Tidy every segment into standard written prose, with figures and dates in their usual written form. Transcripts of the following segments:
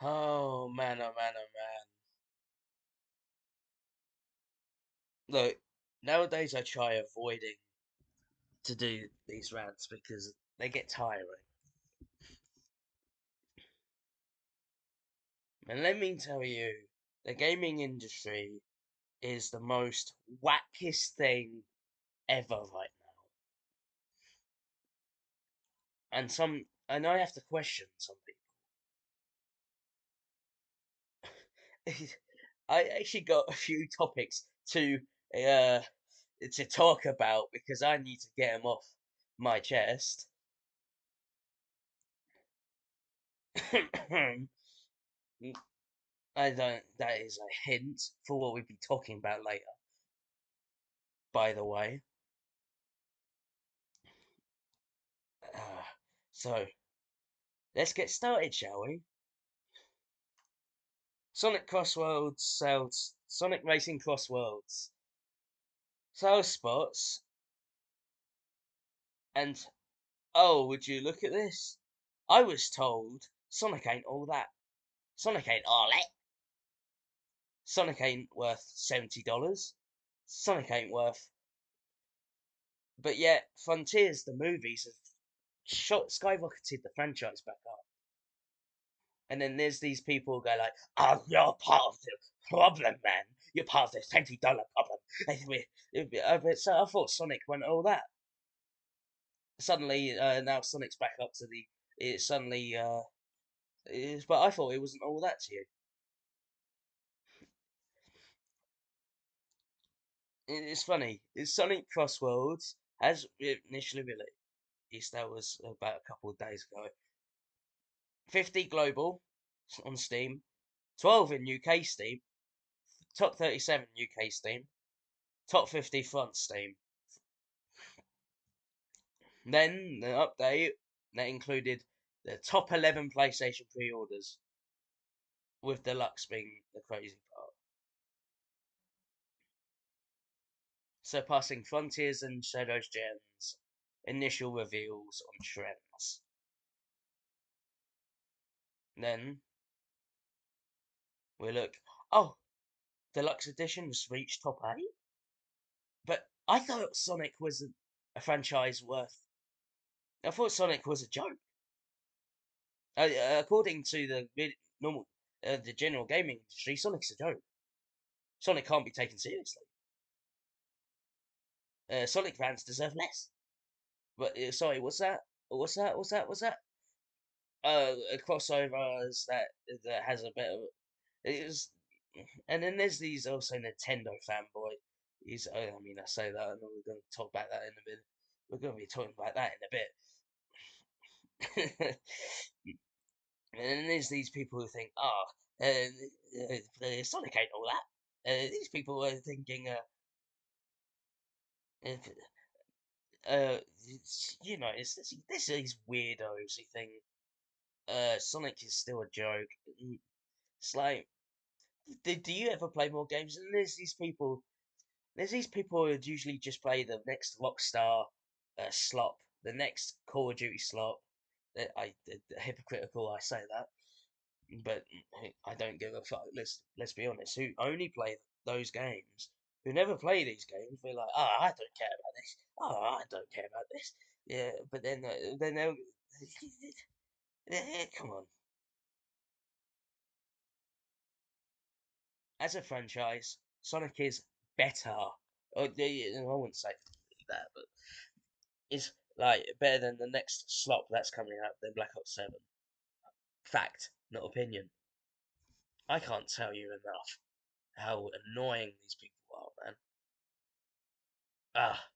Oh man, oh man, oh man. Look, nowadays I try avoiding to do these rants because they get tiring. And let me tell you, the gaming industry is the most wackiest thing ever right now. And I have to question some people. I actually got a few topics uh to talk about because I need to get them off my chest. I don't. That is a hint for what we'll be talking about later. By the way, uh, so let's get started, shall we? Sonic Racing Crossworlds sales spots, and oh, would you look at this? I was told Sonic ain't all that. Sonic ain't all that. Sonic ain't worth $70. Sonic ain't worth. But yet, Frontiers, the movies, have skyrocketed the franchise back up. And then there's these people who go like, "Oh, you're part of the problem, man. You're part of the $20 problem." So I thought Sonic went all that. Suddenly, now Sonic's back up to the. It suddenly, but I thought it wasn't all that to you. It's funny. It's Sonic Crossworlds as initially released. That was about a couple of days ago. 50 global on Steam, 12 in UK Steam, top 37 UK Steam, top 50 front Steam. Then the update that included the top 11 PlayStation pre-orders, with Deluxe being the crazy part, surpassing Frontiers and Shadows Gems initial reveals on trends. Then we look, oh, Deluxe Edition has reached top 8? But I thought Sonic was a franchise worth. I thought Sonic was a joke. According to normal, the general gaming industry, Sonic's a joke. Sonic can't be taken seriously. Sonic fans deserve less. But sorry, what's that? What's that? A crossovers that has a bit of it is, and then there's these also Nintendo fanboy. I mean, I say that, and we're going to talk about that in a bit. We're going to be talking about that in a bit. And then there's these people who think, oh, Sonic ain't all that. These people are thinking, uh, it's these weirdos who think Sonic is still a joke. It's like, do you ever play more games? And there's these people who usually just play the next Rockstar slop, the next Call of Duty slop. Hypocritical, I say that, but I don't give a fuck. Let's be honest. Who only play those games? Who never play these games? We're like, oh, I don't care about this. Oh, I don't care about this. Yeah, but then they'll come on. As a franchise, Sonic is better. I wouldn't say that, but is like better than the next slop that's coming out than Black Ops 7. Fact, not opinion. I can't tell you enough how annoying these people are, man. Ah,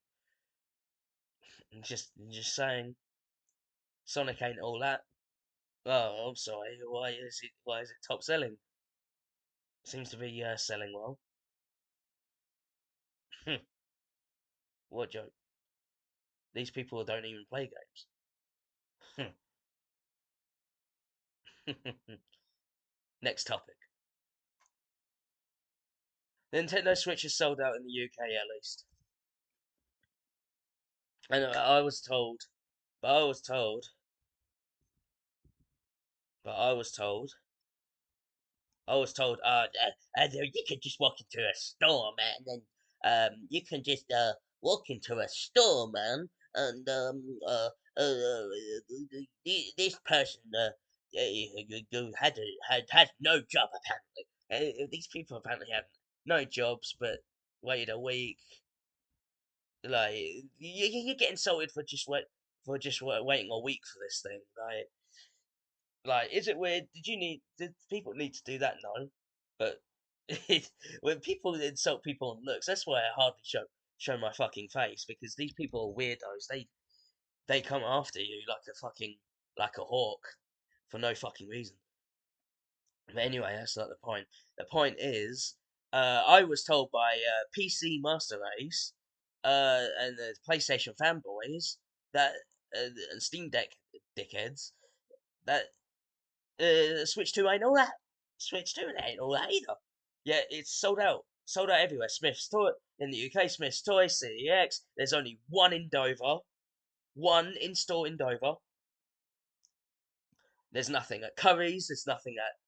just saying, Sonic ain't all that. Oh, I'm sorry. Why is it top selling? Seems to be selling well. What joke? These people don't even play games. Next topic. The Nintendo Switch is sold out in the UK at least. And I was told, but I was told, but I was told I was told, you could just walk into a store, man, and you can just walk into a store, man, and this person had no job apparently. These people apparently have no jobs, but waited a week. Like you get insulted for waiting a week for this thing. Is it weird? Did people need to do that? No, but when people insult people on looks, that's why I hardly show my fucking face because these people are weirdos. They come after you like a hawk for no fucking reason. But anyway, that's not the point. The point is, I was told by PC Master Race and the PlayStation fanboys that and Steam Deck dickheads that Switch 2 ain't all that. Switch 2 ain't all that either. Yeah, it's sold out. Sold out everywhere. Smith's Toy in the UK, Smith's Toy, CEX. There's only one in Dover. One in store in Dover. There's nothing at Curry's. There's nothing at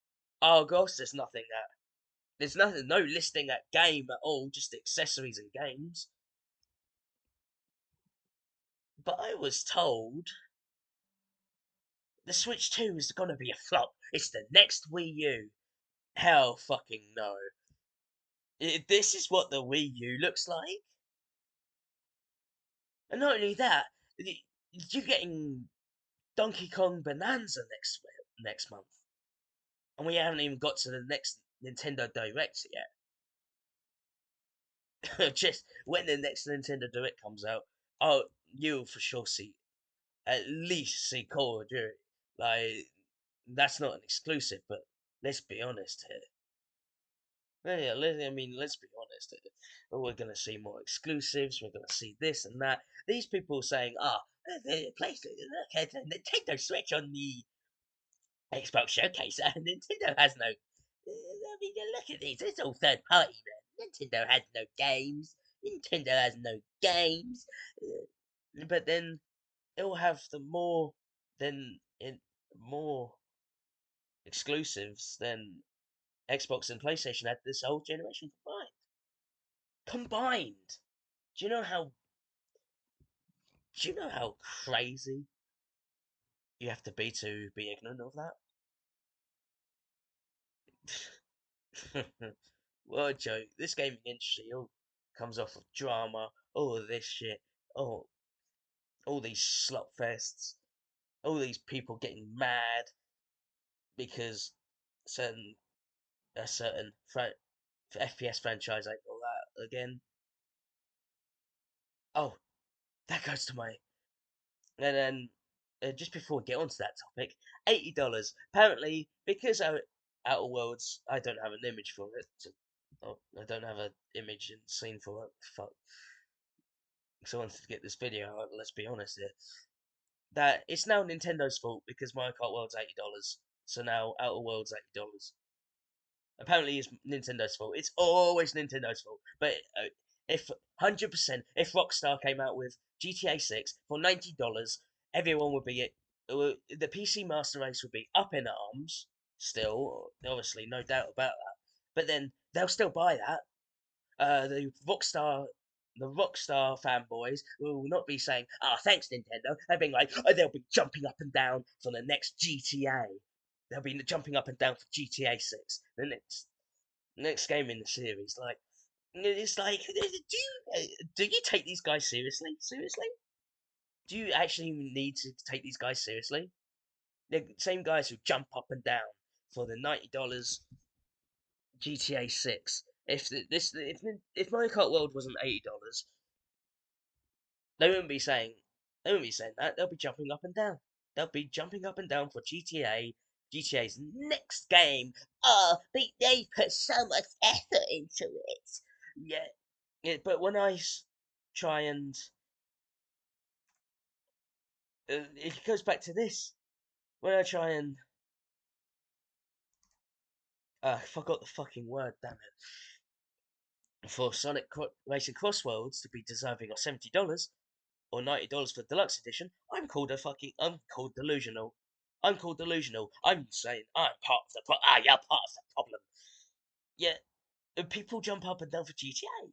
Argos. There's nothing. No listing at Game at all. Just accessories and games. But I was told the Switch 2 is gonna be a flop. It's the next Wii U. Hell fucking no. This is what the Wii U looks like. And not only that, you're getting Donkey Kong Bonanza next month, and we haven't even got to the next Nintendo Direct yet. Just when the next Nintendo Direct comes out, oh, you'll for sure at least see Call of Duty. Like that's not an exclusive, but let's be honest here. Yeah, let's be honest. We're going to see more exclusives. We're going to see this and that. These people saying, the PlayStation, look at the Nintendo Switch on the Xbox Showcase. Nintendo has no. Look at these. It's all third party, man. Nintendo has no games. Nintendo has no games. But then it'll have than in more exclusives than Xbox and PlayStation had this whole generation combined. Combined. Do you know how? Do you know how crazy you have to be ignorant of that? What a joke! This gaming industry all comes off of drama, all of this shit, all all these slot fests, all these people getting mad because certain a certain FPS franchise ain't all that again. Oh, that goes to my And then, just before we get onto that topic, $80. Apparently, because Outer Worlds, I don't have an image for it. I don't have an image and scene for it. Fuck. So I wanted to get this video out. Let's be honest here. That it's now Nintendo's fault because Mario Kart World's $80. So now Outer Worlds $80. Apparently, it's Nintendo's fault. It's always Nintendo's fault. But if 100%, if Rockstar came out with GTA 6 for $90, everyone would be the PC Master Race would be up in arms. Still, obviously, no doubt about that. But then they'll still buy that. The Rockstar fanboys will not be saying, thanks Nintendo." They'll be like, they'll be jumping up and down for the next GTA. They'll be jumping up and down for GTA 6. The next game in the series. Like, it's like, do you take these guys seriously? Seriously? Do you actually need to take these guys seriously? The same guys who jump up and down for the $90 GTA 6. If Mario Kart World wasn't $80, they wouldn't be saying that. They'll be jumping up and down. They'll be jumping up and down for GTA's next game. Oh, they put so much effort into it. Yeah, but when I try and it goes back to this. When I try and I forgot the fucking word, damn it. For Racing Crossworlds to be deserving of $70 or $90 for the deluxe edition, I'm called delusional. I'm called delusional. I'm saying I'm part of the problem. Ah, you're part of the problem. Yeah, and people jump up and down for GTA.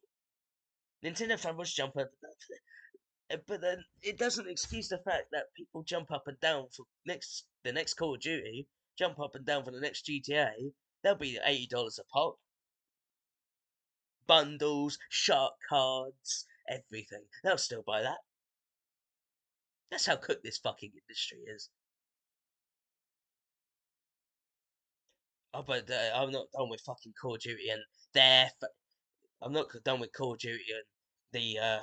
Nintendo fanboys jump up and down for it. But then it doesn't excuse the fact that people jump up and down for the next Call of Duty, jump up and down for the next GTA. They'll be $80 a pop. Bundles, shark cards, everything. They'll still buy that. That's how cooked this fucking industry is. Oh, but I'm not done with fucking Call of Duty and I'm not done with Call of Duty and the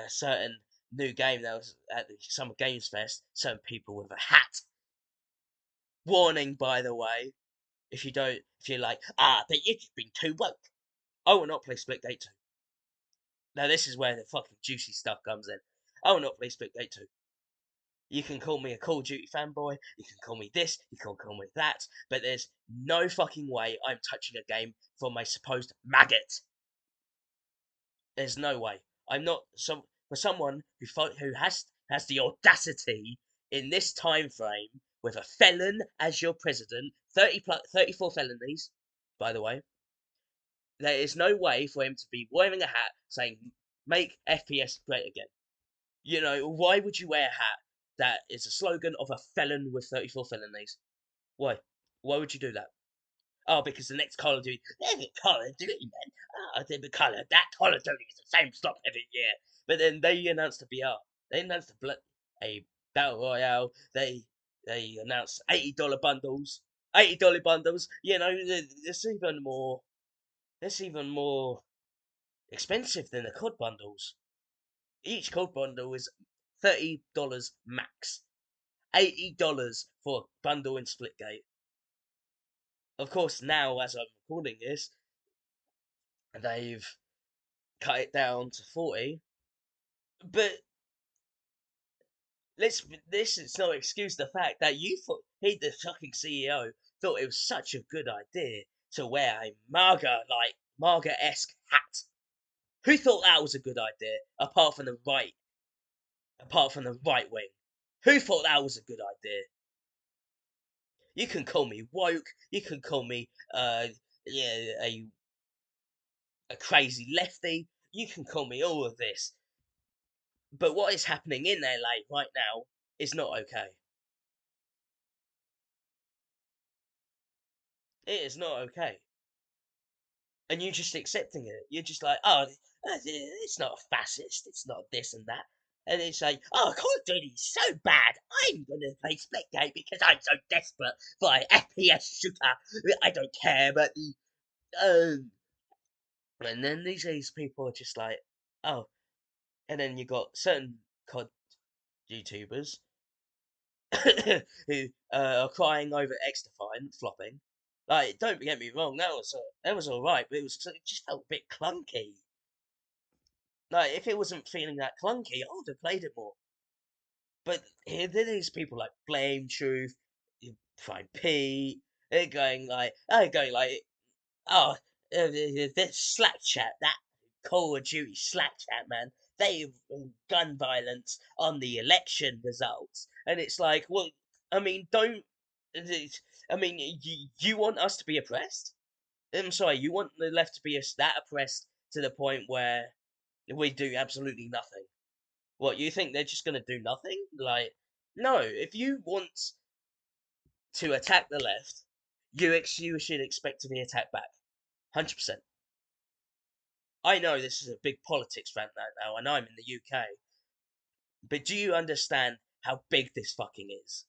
certain new game that was at the Summer Games Fest. Certain people with a hat. Warning, by the way, if you're like, but you've been too woke. I will not play Splitgate 2. Now this is where the fucking juicy stuff comes in. I will not play Splitgate 2. You can call me a Call of Duty fanboy, you can call me this, you can call me that, but there's no fucking way I'm touching a game for my supposed maggot. There's no way. I'm not for someone who has the audacity in this time frame with a felon as your president, 34 felonies, by the way. There is no way for him to be wearing a hat saying "Make FPS great again." You know, why would you wear a hat that is a slogan of a felon with 34 felonies? Why? Why would you do that? Oh, because the next Call of Duty, there's a Call of Duty, man. Oh, that Call of Duty is the same stuff every year. But then they announced a BR. They announced a battle royale. They announced $80 bundles. $80 bundles. You know, it's even more. It's even more expensive than the COD bundles. Each COD bundle is $30 max. $80 for a bundle in Splitgate. Of course, now as I'm recording this, they've cut it down to 40. But this is no excuse the fact that you thought the fucking CEO thought it was such a good idea to wear a MAGA-esque hat. Who thought that was a good idea apart from the right wing? Who thought that was a good idea? You can call me woke, you can call me yeah, a crazy lefty, you can call me all of this. But what is happening in LA right now is not okay. It is not okay. And you're just accepting it. You're just like, oh, it's not a fascist, it's not this and that. And it's like, oh, Call of Duty is so bad. I'm gonna play Splitgate because I'm so desperate for an FPS shooter. I don't care about the and then these people are just like, oh, and then you got certain COD YouTubers who are crying over X Defiant flopping. Like, don't get me wrong, that was all right, but it just felt a bit clunky. Like, if it wasn't feeling that clunky, I would have played it more. But here, there is people like Blame Truth, Prime Pete. They're going like, oh, this Slack chat, that Call of Duty Slack chat, man. They gun violence on the election results, and it's like, well, I mean, don't. I mean, you want us to be oppressed? I'm sorry, you want the left to be that oppressed to the point where we do absolutely nothing? What, you think they're just gonna do nothing? Like, no. If you want to attack the left, you should expect to be attacked back. 100%. I know this is a big politics rant right now, and I'm in the UK. But do you understand how big this fucking is?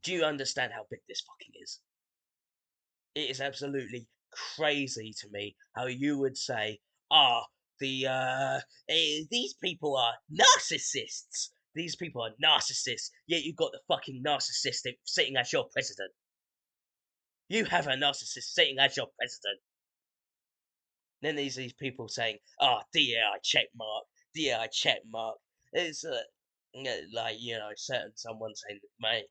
Do you understand how big this fucking is? It is absolutely crazy to me how you would say, these people are narcissists. These people are narcissists. Yet you've got the fucking narcissist sitting as your president. You have a narcissist sitting as your president. Then these people saying, DAI check mark, DAI check mark. It's like, you know, someone saying, mate,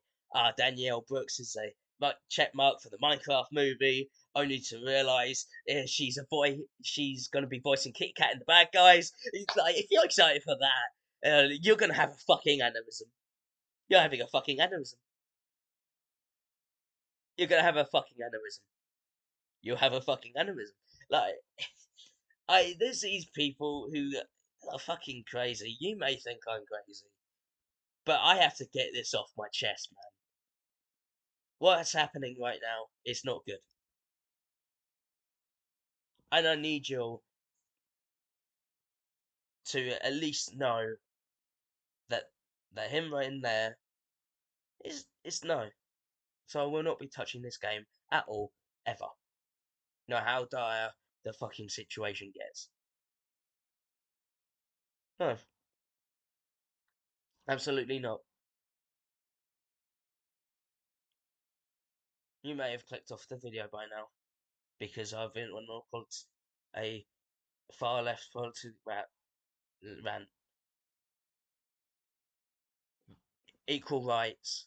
Danielle Brooks is a check mark for the Minecraft movie, only to realise she's going to be voicing Kit Kat and the bad guys. It's like, if you're excited for that, You're gonna have a fucking aneurysm. You're having a fucking aneurysm. You're gonna have a fucking aneurysm. You'll have a fucking aneurysm. Like, there's these people who are fucking crazy. You may think I'm crazy, but I have to get this off my chest, man. What's happening right now is not good. And I need you all to at least know that him right in there is no. So I will not be touching this game at all, ever. No matter how dire the fucking situation gets. No. Absolutely not. You may have clicked off the video by now, because I've been on a far left politics rant. Equal rights,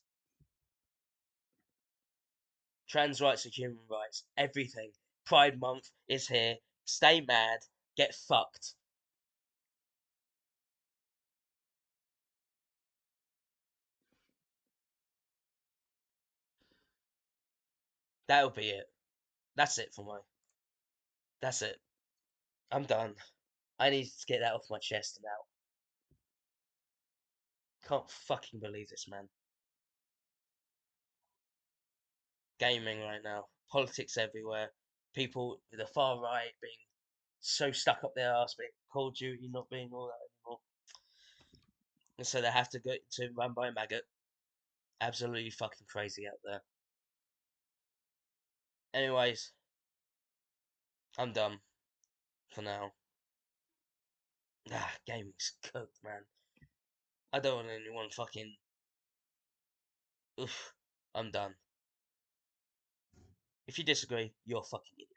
trans rights and human rights, everything. Pride Month is here. Stay mad. Get fucked. That'll be it. That's it for me. That's it. I'm done. I need to get that off my chest now. Can't fucking believe this, man. Gaming right now. Politics everywhere. People with the far right being so stuck up their ass, being Call of Duty not being all that anymore. And so they have to go to run by a maggot. Absolutely fucking crazy out there. Anyways, I'm done for now. Gaming's cooked, man. I don't want anyone fucking. Oof, I'm done. If you disagree, you're a fucking idiot.